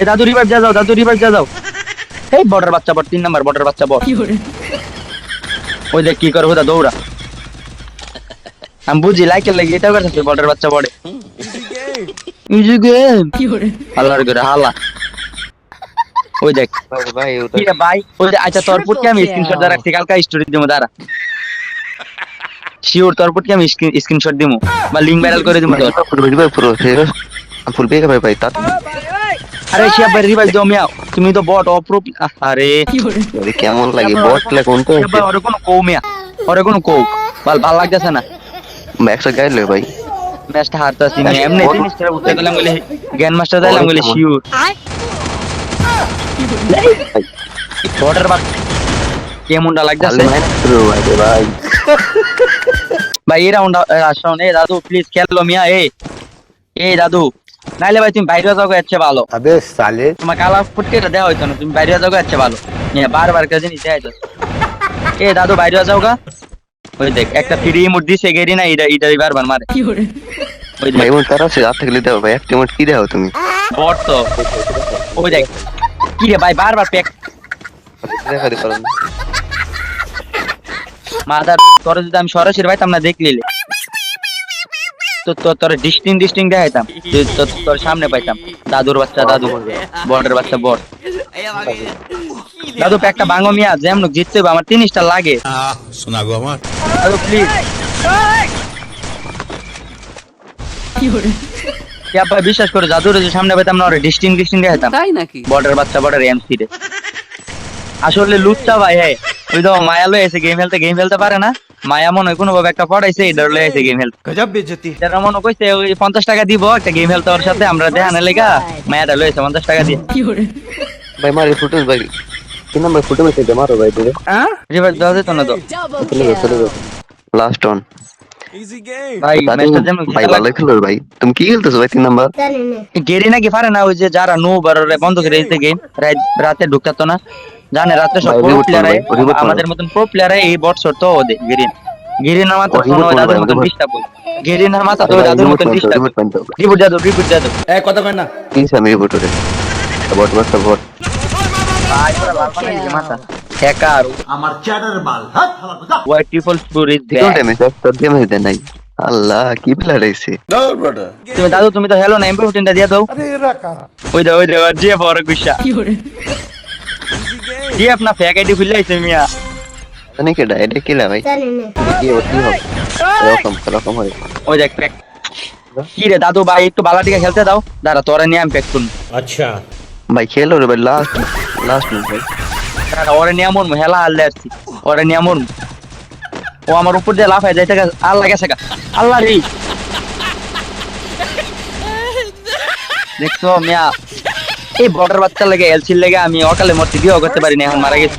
এ দাদু রিভাইভ যা যাও, দাদু রিভাইভ যা যাও। এই বর্ডার বাচ্চা বট, 3 নাম্বার বর্ডার বাচ্চা বট। ওই দেখ কি করে হুদা দৌড়া। আমি বুঝি লাইকের লাগি এটা করতেছে বর্ডার বাচ্চা বড়ে। ইজি গেম আল্লাহর করে হালা। ওই দেখ ভাই কি রে ভাই, ওই যে আচ্ছা তোর পুটকে আমি স্ক্রিনশট দিয়ে রাখছি, কালকে স্টোরি দিমু দাঁড়া। শিওর তোর পুটকে আমি স্ক্রিনশট দিমু বা লিংক ভাইরাল করে দিমু তোর। ফুল পেয়ে গেবে ভাই তা আরে শিয়া ভাই রিভাইভ দাও মিয়া, তুমি তো বট অপ্রুপ। আরে কেমন লাগে বট লে কোন তো শিয়া ভাই ওরে কোনো কৌ মিয়া, ওরে কোনো কৌ ভাল লাগতেছে না। একশো গাইলে ভাই ম্যাচটা হারতাছি না এমনি জিনিসটা উঠে দিলাম বলে গ্র্যান্ড মাস্টার দিলাম বলে শিওর বর্ডার বাট কেমনটা লাগতেছে ভাই ভাই। এই রাউন্ড আসুন। এই দাদু প্লিজ খেলো মিয়া। এই দাদু নাইলে ভাই তুমি বাইরে যাও এর চেয়ে ভালো। अबे साले তোমার কালা ফুটকেটা দেওয়া হইতো না, তুমি বাইরে যাও এর চেয়ে ভালো। বারবার কাজ জিনিস দেয় তো। এই দাদু বাইরে যাও গা। ওই দেখ একটা ফ্রি ইমোট দিছে গেরি না, এটা বারবার মারে। ওই দেখ ভাই মন তারা আছে রাত থেকে লিতে হবে ভাই একটা মোট কি দাও তুমি বট তো। ওই দেখ কি রে ভাই বারবার প্যাক দেখা দিতে পারো মাদার। তোর যদি আমি সরাসরি পাইতাম না দেখলিলে তো তোর ডিস্টিং দেখাইতাম, তোর সামনে পাইতাম। দাদুর বাচ্চা দাদু, বটের বাচ্চা বট। দাদু প্যাকটা ভাঙো মিয়া, যেমন জিততে হবে আমার 3টা লাগে। শোনা গো আমার দাদু প্লিজ। ভাই বিশ্বাস করে দাদুর যে সামনে পাইতাম না, ওরে ডিস্টিং দেখাইতাম। তাই নাকি? বটের বাচ্চা বটের এমসি রে আসলে লুচ্চা ভাই। হ্যাঁ ওই তো মায়া লয়ে এসে গেম খেলতে পারে না। মায়া মনে হয় কোনো ভাবে একটা পড়াইছে, এটা লয়ে এসে গেম খেলতে। গজব বেজতি যারা মনে কইছে ওই 50 টাকা দিব একটা গেম খেলতে ওর সাথে, আমরা দেখানে লেগা মায়াটা লয়েছে 50 টাকা দিয়ে। ভাই মারি ফুটেজ ভাই কি নাম্বার ফুটে মেসে মারো ভাই দিলে রিভাইভ দেওয়া যেত না তো চলে গো লাস্ট অন ভাই। ম্যাচটা যেমন ভাই ভালো খেলো ভাই তুমি কি খেলতেছো ভাই 3 নাম্বার গেরি নাকি পারে না, ওই যে যারা নো বারে বন্ধ করে দিতে গেম রাতে ঢুকতো না, জানে রাতে সব ভাই, প্রো reboot প্লেয়ার করো ভাই, reboot করো। আমাদের মতন প্রো প্লেয়ার এই বট শট তো ওদে গেরি না মাত্র reboot কোনো করো দাদুর ভাই, মতন reboot। ডিস্টার্ব হই। গেরি না মাথা তো দাদুর মতন ডিস্টার্ব। রিপোর্ট দাদু এ কথা কয় না কি সামি রিপোর্টরে বট বট বট ভাই পুরো লাল পানি দিকে মাথা হ্যাকার আমার চ্যাটার বাল হাত হালা কথা ওয়াই ট্রিপল স্টোর ইজ কোন টাইমে তোর গেম হইতে নাই আল্লাহ কি প্লেয়ার আইছে দৌড় বড় তুমি দাদু তুমি তো হেলো না এমপি15টা দিয়া দাও। ওই দে জিএ বড় গুসা জিএ আপনা ফেক আইডি খুললাইছে মিয়া। জানি কে ডাই এটা কিলা ভাই কি হচ্ছে রকম হয় ওই দেখ প্যাক কি রে দাদু ভাই একটু বালাটিকা খেলতে দাও, দাঁড়া তোরা নিয়ে আমি প্যাক করুন। আচ্ছা ভাই খেলো রে ভাই লাস্ট ভাই দাঁড়া ওরে নিয়ে মরমু, হেলা আল্লাহ আসছি ওরে নিয়ে মরমু। ও আমার উপর দিয়ে লাফায় যাইতে আল্লাহ গেছে গা আল্লাহ রে। দেখছো মিয়া এই বর্ডার বাচ্চা লেগে এলসির লেগে আমি অকালে মরতে বিয়ে করতে পারি না, এখন মারা গেছি।